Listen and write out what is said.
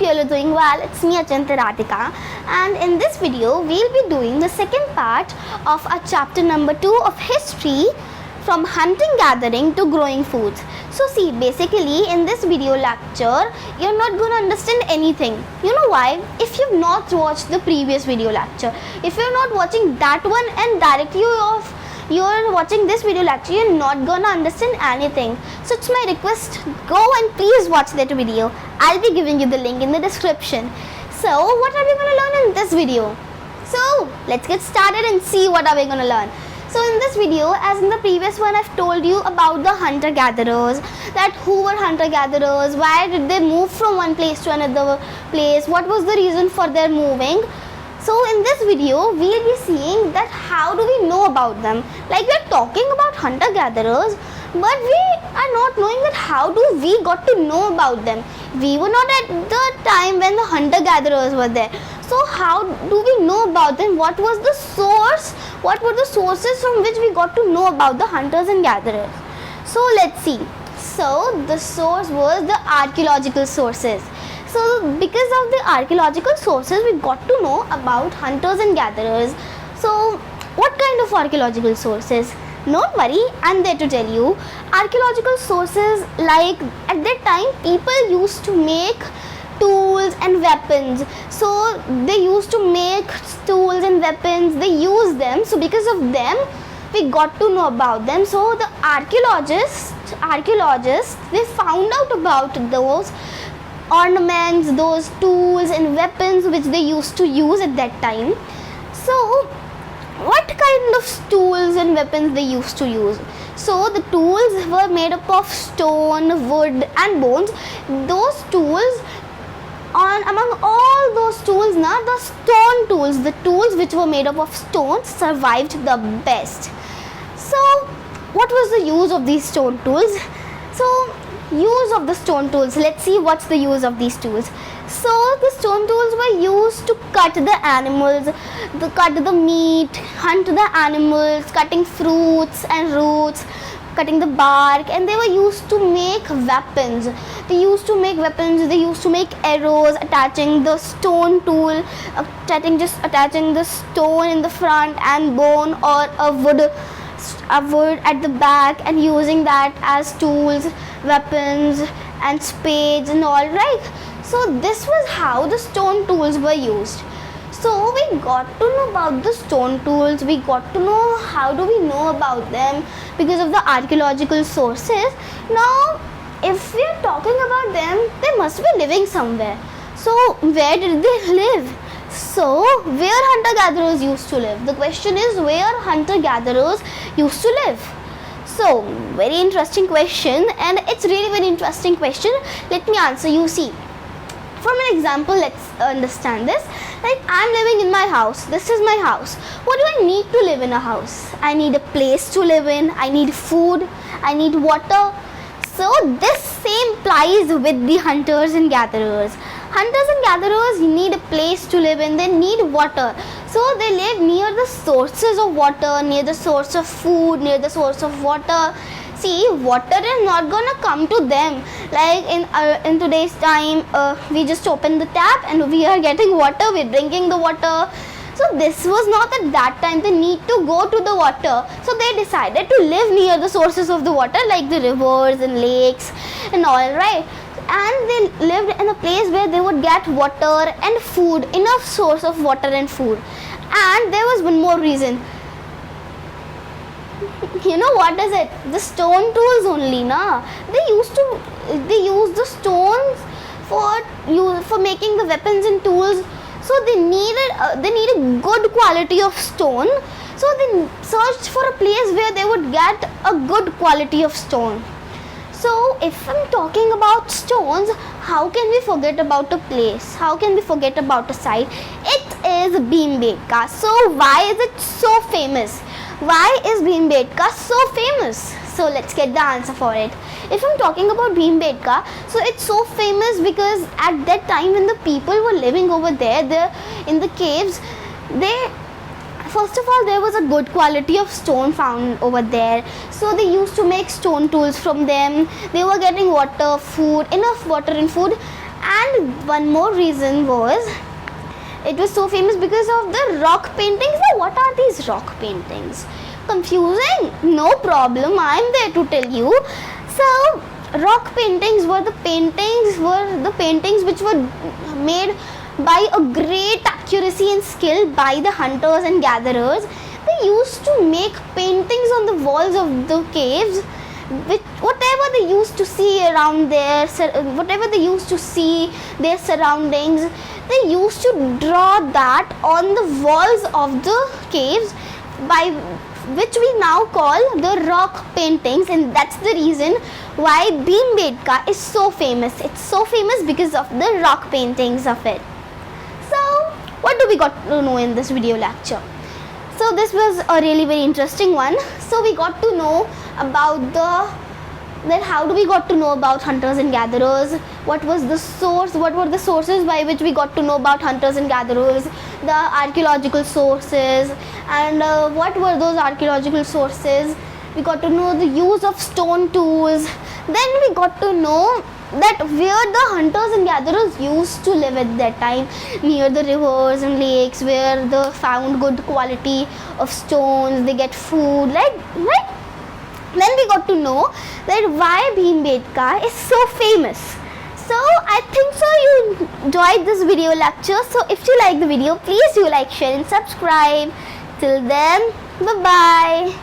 You all are doing well. It's me Achanta Radhika, and in this video we'll be doing the second part of our chapter number 2 of history, from hunting gathering to growing foods. So see, basically in this video lecture you're not going to understand anything. You know why? If you've not watched the previous video lecture, if you're not watching that one and directly you're watching this video lecture, you're not gonna understand anything. So it's my request, go and please watch that video. I'll be giving you the link in the description. So what are we gonna learn in this video? So let's get started and see what are we gonna learn. So in this video, as in the previous one, I've told you about the hunter-gatherers, that who were hunter-gatherers, why did they move from one place to another place, what was the reason for their moving. So in this video, we'll be seeing that how do we know about them. Like, we're talking about hunter-gatherers, but we are not knowing that how do we got to know about them. We were not at the time when the hunter-gatherers were there. So how do we know about them? What was the source? What were the sources from which we got to know about the hunters and gatherers? So let's see. So the source was the archaeological sources. So because of the archaeological sources, we got to know about hunters and gatherers. So what kind of archaeological sources? Don't worry, I'm there to tell you. Archaeological sources, like at that time people used to make tools and weapons. So they used to make tools and weapons, they use them. So because of them, we got to know about them. So the archaeologists, they found out about those ornaments, those tools and weapons which they used to use at that time. So what kind of tools and weapons they used to use? So the tools were made up of stone, wood and bones. Those tools, among all those tools, the stone tools, the tools which were made up of stones, survived the best. So what was the use of these stone tools? So use of the stone tools, let's see what's the use of these tools. So the stone tools were used to cut the animals, cut the meat, hunt the animals, cutting fruits and roots, cutting the bark, and they were used to make weapons. They used to make arrows, attaching the stone tool, attaching the stone in the front and bone, or a wood at the back, and using that as tools, weapons and spades and all, right? So this was how the stone tools were used. So we got to know about the stone tools, we got to know how do we know about them because of the archaeological sources. Now if we are talking about them, they must be living somewhere. So where did they live? So where hunter-gatherers used to live? The question is, where hunter-gatherers used to live? So very interesting question, and it's really very interesting question. Let me answer you. See, from an example, let's understand this. Like, I'm living in my house. This is my house. What do I need to live in a house? I need a place to live in. I need food. I need water. So this same applies with the hunters and gatherers. Hunters and gatherers need a place to live in. They need water. So they live near the sources of water, near the source of food, near the source of water. See, water is not gonna come to them. Like in today's time, we just open the tap and we are getting water. We're drinking the water. So this was not at that time. They need to go to the water. So they decided to live near the sources of the water, like the rivers and lakes and all, right? And they lived in a place where they would get water and food, enough source of water and food. And there was one more reason. You know what is it? The stone tools only, na? They used the stones for making the weapons and tools. So they needed good quality of stone. So they searched for a place where they would get a good quality of stone. So if I'm talking about stones, how can we forget about a place? How can we forget about a site? It is Bhimbetka. So why is it so famous? Why is Bhimbetka so famous? So let's get the answer for it. If I'm talking about Bhimbetka, so it's so famous because at that time when the people were living over there in the caves, first of all, there was a good quality of stone found over there. So they used to make stone tools from them. They were getting water, food, enough water and food. And one more reason was it was so famous because of the rock paintings. Now, what are these rock paintings? Confusing? No problem, I am there to tell you. So, rock paintings were the paintings which were made by a great accuracy and skill by the hunters and gatherers. They used to make paintings on the walls of the caves, which whatever they used to see around there, whatever they used to see their surroundings, they used to draw that on the walls of the caves, by which we now call the rock paintings. And that's the reason why Bhimbetka is so famous. It's so famous because of the rock paintings of it. So what do we got to know in this video lecture? So this was a really very interesting one. So we got to know about how do we got to know about hunters and gatherers, what was the source, what were the sources by which we got to know about hunters and gatherers, the archaeological sources, and what were those archaeological sources. We got to know the use of stone tools. Then we got to know that where the hunters and gatherers used to live at that time, near the rivers and lakes, where they found good quality of stones, they get food, right? Then we got to know that why Bhimbetka is so famous. So I think so you enjoyed this video lecture. So if you like the video, please do like, share and subscribe. Till then, bye bye.